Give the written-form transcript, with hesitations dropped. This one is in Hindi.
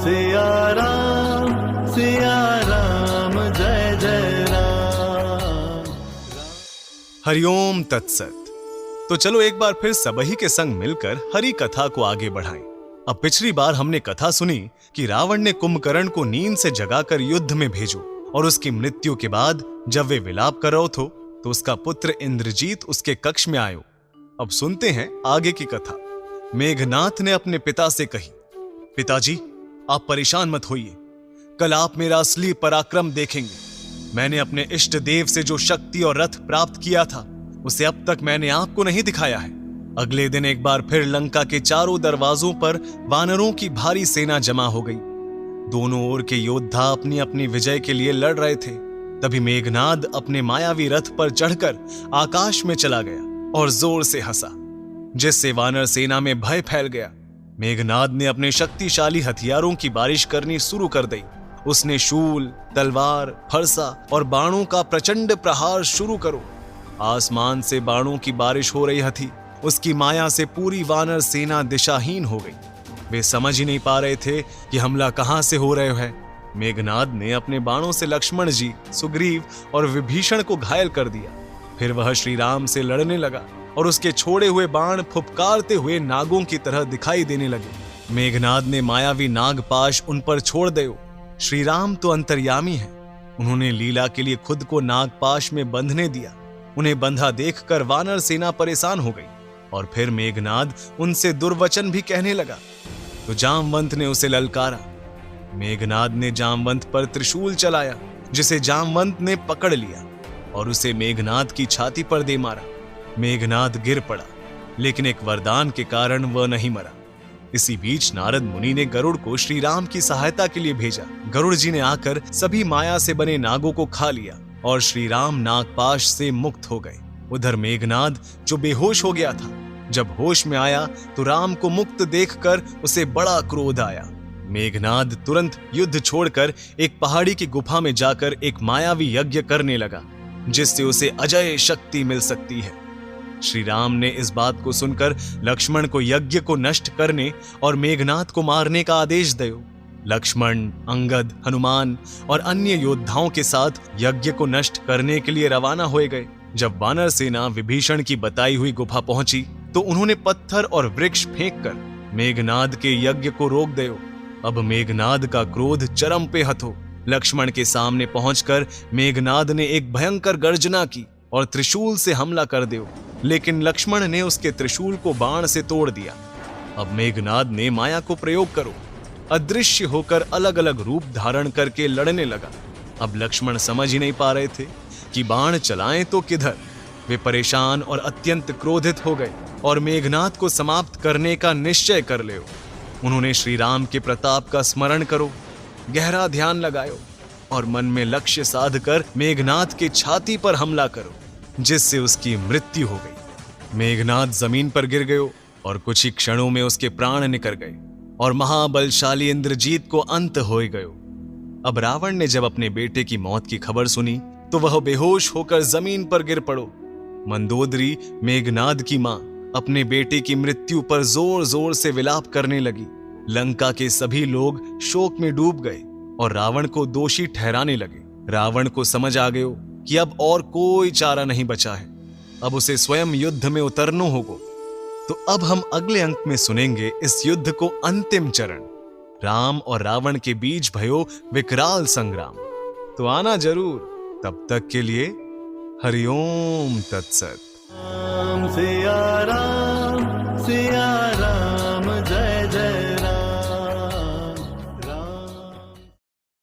सिया राम जय जय राम। हरिओम तत्सत। तो चलो एक बार फिर सबही के संग मिलकर हरि कथा को आगे बढ़ाएं। अब पिछली बार हमने कथा सुनी कि रावण ने कुंभकर्ण को नींद से जगाकर युद्ध में भेजो और उसकी मृत्यु के बाद जब वे विलाप कर रहे थे तो उसका पुत्र इंद्रजीत उसके कक्ष में आयो। अब सुनते हैं आगे की कथा। मेघनाथ ने अपने पिता से कही, पिताजी आप परेशान मत होइए, कल आप मेरा असली पराक्रम देखेंगे। मैंने अपने इष्ट देव से जो शक्ति और रथ प्राप्त किया था उसे अब तक मैंने आपको नहीं दिखाया है। अगले दिन एक बार फिर लंका के चारों दरवाजों पर वानरों की भारी सेना जमा हो गई। दोनों ओर के योद्धा अपनी अपनी विजय के लिए लड़ रहे थे। तभी मेघनाद अपने मायावी रथ पर चढ़कर आकाश में चला गया और जोर से हंसा, जिससे वानर सेना में भय फैल गया। मेघनाद ने अपने शक्तिशाली हथियारों की बारिश करनी शुरू कर दी। उसने शूल, तलवार, फरसा और बाणों का प्रचंड प्रहार शुरू करो। आसमान से बाणों की बारिश हो रही थी। उसकी माया से पूरी वानर सेना दिशाहीन हो गई। वे समझ ही नहीं पा रहे थे कि हमला कहां से हो रहे है। मेघनाद ने अपने बाणों से लक्ष्मण जी, सुग्रीव और विभीषण को घायल कर दिया। फिर वह श्री राम से लड़ने लगा और उसके छोड़े हुए बाण फुफकारते हुए नागों की तरह दिखाई देने लगे। मेघनाद ने मायावी नागपाश उन पर छोड़ दियो। श्री राम तो अंतर्यामी हैं। उन्होंने लीला के लिए खुद को नागपाश में बंधने दिया। उन्हें बंधा देखकर वानर सेना परेशान हो गई और फिर मेघनाद उनसे दुर्वचन भी कहने लगा तो जामवंत ने उसे ललकारा। मेघनाद ने जामवंत पर त्रिशूल चलाया, जिसे जामवंत ने पकड़ लिया और उसे मेघनाद की छाती पर दे मारा। मेघनाद गिर पड़ा, लेकिन एक वरदान के कारण वह नहीं मरा। इसी बीच नारद मुनि ने गरुड़ को श्री राम की सहायता के लिए भेजा। गरुड़ जी ने आकर सभी माया से बने नागों को खा लिया और श्री राम नागपाश से मुक्त हो गए। उधर मेघनाद जो बेहोश हो गया था, जब होश में आया तो राम को मुक्त देखकर उसे बड़ा क्रोध आया। मेघनाद तुरंत युद्ध छोड़कर एक पहाड़ी की गुफा में जाकर एक मायावी यज्ञ करने लगा, जिससे उसे अजय शक्ति मिल सकती है। श्री राम ने इस बात को सुनकर लक्ष्मण को यज्ञ को नष्ट करने और मेघनाद को मारने का आदेश दियो। लक्ष्मण, अंगद, हनुमान और अन्य योद्धाओं के साथ यज्ञ को नष्ट करने के लिए रवाना हो गए। जब वानर सेना विभीषण की बताई हुई गुफा पहुंची तो उन्होंने पत्थर और वृक्ष फेंककर मेघनाद के यज्ञ को रोक दियो। अब मेघनाद का क्रोध चरम पे हथो। लक्ष्मण के सामने पहुंचकर मेघनाद ने एक भयंकर गर्जना की और त्रिशूल से हमला कर दियो, लेकिन लक्ष्मण ने उसके त्रिशूल को बाण से तोड़ दिया। अब मेघनाद ने माया को प्रयोग करो अदृश्य होकर अलग अलग रूप धारण करके लड़ने लगा। अब लक्ष्मण समझ ही नहीं पा रहे थे कि बाण चलाएं तो किधर। वे परेशान और अत्यंत क्रोधित हो गए और मेघनाद को समाप्त करने का निश्चय कर लियो। उन्होंने श्री राम के प्रताप का स्मरण करो, गहरा ध्यान लगायो और मन में लक्ष्य साध कर मेघनाद के छाती पर हमला करो, जिससे उसकी मृत्यु हो गई। मेघनाद जमीन पर गिर गयो और कुछ ही क्षणों में उसके प्राण निकल गए और महाबलशाली इंद्रजीत को अंत हो गयो। अब रावण ने जब अपने बेटे की मौत की खबर सुनी तो वह बेहोश होकर जमीन पर गिर पड़ो। मंदोदरी, मेघनाद की मां, अपने बेटे की मृत्यु पर जोर जोर से विलाप करने लगी। लंका के सभी लोग शोक में डूब गए और रावण को दोषी ठहराने लगे। रावण को समझ आ गयो कि अब और कोई चारा नहीं बचा है, अब उसे स्वयं युद्ध में उतरना होगा। तो अब हम अगले अंक में सुनेंगे इस युद्ध को अंतिम चरण, राम और रावण के बीच भयो विकराल संग्राम। तो आना जरूर। तब तक के लिए हरिओम तत्सत। सिया राम।